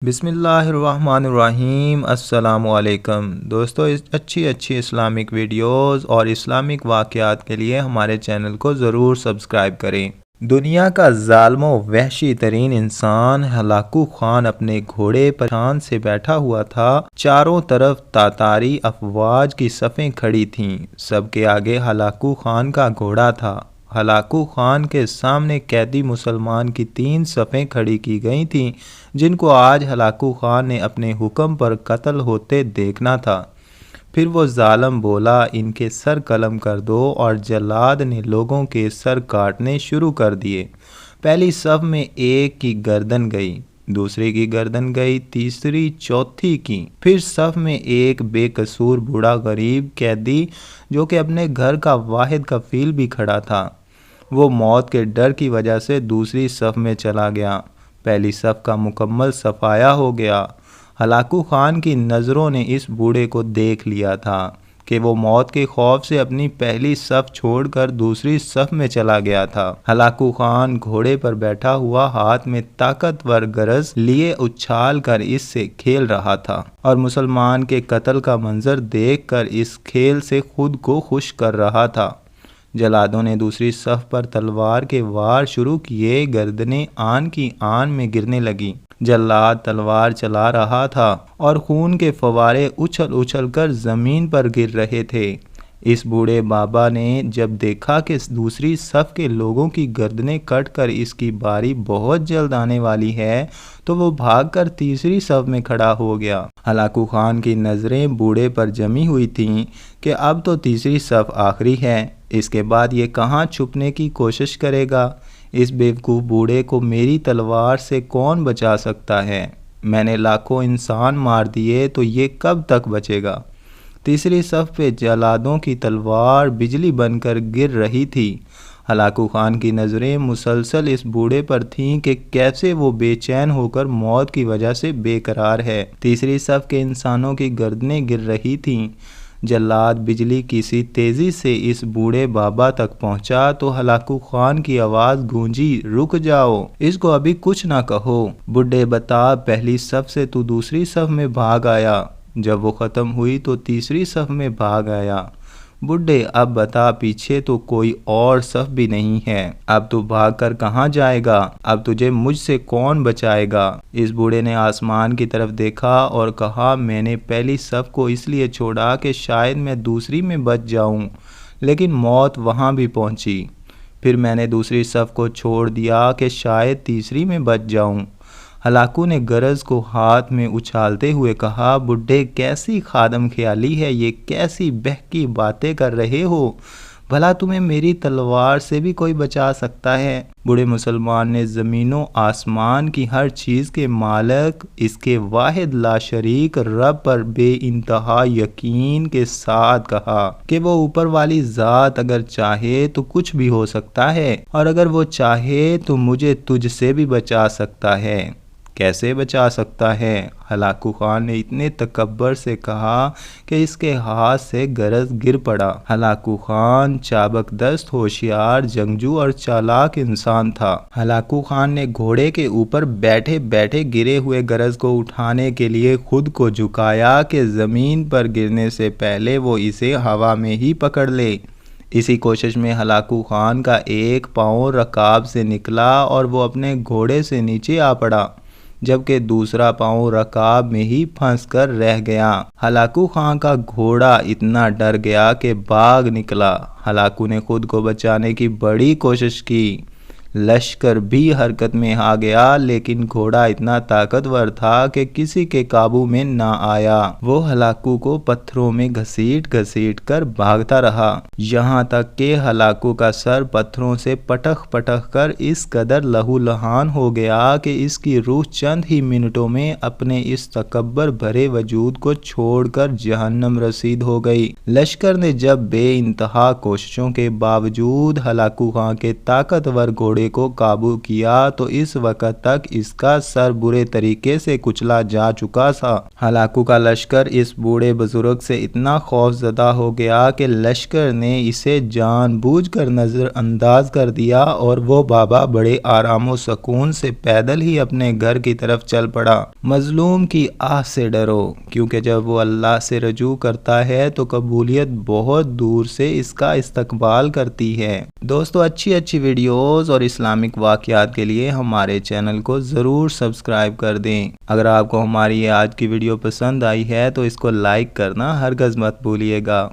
بسم اللہ الرحمن الرحیم۔ السلام علیکم دوستو، اچھی اسلامک ویڈیوز اور اسلامک واقعات کے لیے ہمارے چینل کو ضرور سبسکرائب کریں۔ دنیا کا ظالم و وحشی ترین انسان ہلاکو خان اپنے گھوڑے پر شان سے بیٹھا ہوا تھا۔ چاروں طرف تاتاری افواج کی صفیں کھڑی تھیں۔ سب کے آگے ہلاکو خان کا گھوڑا تھا۔ ہلاکو خان کے سامنے قیدی مسلمان کی 3 صفیں کھڑی کی گئی تھیں، جن کو آج ہلاکو خان نے اپنے حکم پر قتل ہوتے دیکھنا تھا۔ پھر وہ ظالم بولا، ان کے سر قلم کر دو، اور جلاد نے لوگوں کے سر کاٹنے شروع کر دیے۔ پہلی صف میں ایک کی گردن گئی، دوسری کی گردن گئی، تیسری چوتھی کی۔ پھر صف میں ایک بے قصور بوڑھا غریب قیدی جو کہ اپنے گھر کا واحد کفیل بھی کھڑا تھا، وہ موت کے ڈر کی وجہ سے دوسری صف میں چلا گیا۔ پہلی صف کا مکمل صفایا ہو گیا۔ ہلاکو خان کی نظروں نے اس بوڑھے کو دیکھ لیا تھا کہ وہ موت کے خوف سے اپنی پہلی صف چھوڑ کر دوسری صف میں چلا گیا تھا۔ ہلاکو خان گھوڑے پر بیٹھا ہوا ہاتھ میں طاقتور گرز لیے اچھال کر اس سے کھیل رہا تھا، اور مسلمان کے قتل کا منظر دیکھ کر اس کھیل سے خود کو خوش کر رہا تھا۔ جلادوں نے دوسری صف پر تلوار کے وار شروع کیے، گردنیں آن کی آن میں گرنے لگیں۔ جلاد تلوار چلا رہا تھا اور خون کے فوارے اچھل اچھل کر زمین پر گر رہے تھے۔ اس بوڑھے بابا نے جب دیکھا کہ دوسری صف کے لوگوں کی گردنیں کٹ کر اس کی باری بہت جلد آنے والی ہے، تو وہ بھاگ کر تیسری صف میں کھڑا ہو گیا۔ ہلاکو خان کی نظریں بوڑھے پر جمی ہوئی تھیں کہ اب تو تیسری صف آخری ہے، اس کے بعد یہ کہاں چھپنے کی کوشش کرے گا؟ اس بیوقوف بوڑھے کو میری تلوار سے کون بچا سکتا ہے؟ میں نے لاکھوں انسان مار دیے تو یہ کب تک بچے گا؟ تیسری صف پہ جلادوں کی تلوار بجلی بن کر گر رہی تھی۔ ہلاکو خان کی نظریں مسلسل اس بوڑھے پر تھیں کہ کیسے وہ بے چین ہو کر موت کی وجہ سے بے قرار ہے۔ تیسری صف کے انسانوں کی گردنیں گر رہی تھیں۔ جلاد بجلی کی سی تیزی سے اس بوڑھے بابا تک پہنچا تو ہلاکو خان کی آواز گونجی، رک جاؤ، اس کو ابھی کچھ نہ کہو۔ بڈھے بتا، پہلی صف سے تو دوسری صف میں بھاگ آیا، جب وہ ختم ہوئی تو تیسری صف میں بھاگ آیا۔ بڈھے، اب بتا، پیچھے تو کوئی اور صف بھی نہیں ہے، اب تو بھاگ کر کہاں جائے گا؟ اب تجھے مجھ سے کون بچائے گا؟ اس بوڑھے نے آسمان کی طرف دیکھا اور کہا، میں نے پہلی صف کو اس لیے چھوڑا کہ شاید میں دوسری میں بچ جاؤں، لیکن موت وہاں بھی پہنچی۔ پھر میں نے دوسری صف کو چھوڑ دیا کہ شاید تیسری میں بچ جاؤں۔ ہلاکو نے گرز کو ہاتھ میں اچھالتے ہوئے کہا، بڈھے، کیسی خادم خیالی ہے یہ، کیسی بہکی باتیں کر رہے ہو؟ بھلا تمہیں میری تلوار سے بھی کوئی بچا سکتا ہے؟ بوڑھے مسلمان نے زمین و آسمان کی ہر چیز کے مالک، اس کے واحد لا شریک رب پر بے انتہا یقین کے ساتھ کہا کہ وہ اوپر والی ذات اگر چاہے تو کچھ بھی ہو سکتا ہے، اور اگر وہ چاہے تو مجھے تجھ سے بھی بچا سکتا ہے۔ کیسے بچا سکتا ہے؟ ہلاکو خان نے اتنے تکبر سے کہا کہ اس کے ہاتھ سے گرز گر پڑا۔ ہلاکو خان چابک دست، ہوشیار، جنگجو اور چالاک انسان تھا۔ ہلاکو خان نے گھوڑے کے اوپر بیٹھے بیٹھے گرے ہوئے گرز کو اٹھانے کے لیے خود کو جھکایا کہ زمین پر گرنے سے پہلے وہ اسے ہوا میں ہی پکڑ لے۔ اسی کوشش میں ہلاکو خان کا ایک پاؤں رکاب سے نکلا اور وہ اپنے گھوڑے سے نیچے آ پڑا، جبکہ دوسرا پاؤں رکاب میں ہی پھنس کر رہ گیا۔ ہلاکو خان کا گھوڑا اتنا ڈر گیا کہ بھاگ نکلا۔ ہلاکو نے خود کو بچانے کی بڑی کوشش کی، لشکر بھی حرکت میں آ گیا، لیکن گھوڑا اتنا طاقتور تھا کہ کسی کے قابو میں نہ آیا۔ وہ ہلاکو کو پتھروں میں گھسیٹ گھسیٹ کر بھاگتا رہا، یہاں تک کہ ہلاکو کا سر پتھروں سے پٹخ پٹخ کر اس قدر لہو لہان ہو گیا کہ اس کی روح چند ہی منٹوں میں اپنے اس تکبر بھرے وجود کو چھوڑ کر جہنم رسید ہو گئی۔ لشکر نے جب بے انتہا کوششوں کے باوجود ہلاکو خان کے طاقتور گھوڑے بوڑھے کو قابو کیا تو اس وقت تک اس کا سر برے طریقے سے کچلا جا چکا تھا۔ ہلاکو کا لشکر اس بوڑھے بزرگ سے اتنا خوف زدہ ہو گیا کہ لشکر نے اسے جان بوجھ کر نظر انداز کر دیا اور وہ بابا بڑے آرام و سکون سے پیدل ہی اپنے گھر کی طرف چل پڑا۔ مظلوم کی آہ سے ڈرو، کیونکہ جب وہ اللہ سے رجوع کرتا ہے تو قبولیت بہت دور سے اس کا استقبال کرتی ہے۔ دوستو، اچھی ویڈیوز اور اسلامک واقعات کے لیے ہمارے چینل کو ضرور سبسکرائب کر دیں۔ اگر آپ کو ہماری آج کی ویڈیو پسند آئی ہے تو اس کو لائک کرنا ہرگز مت بھولیے گا۔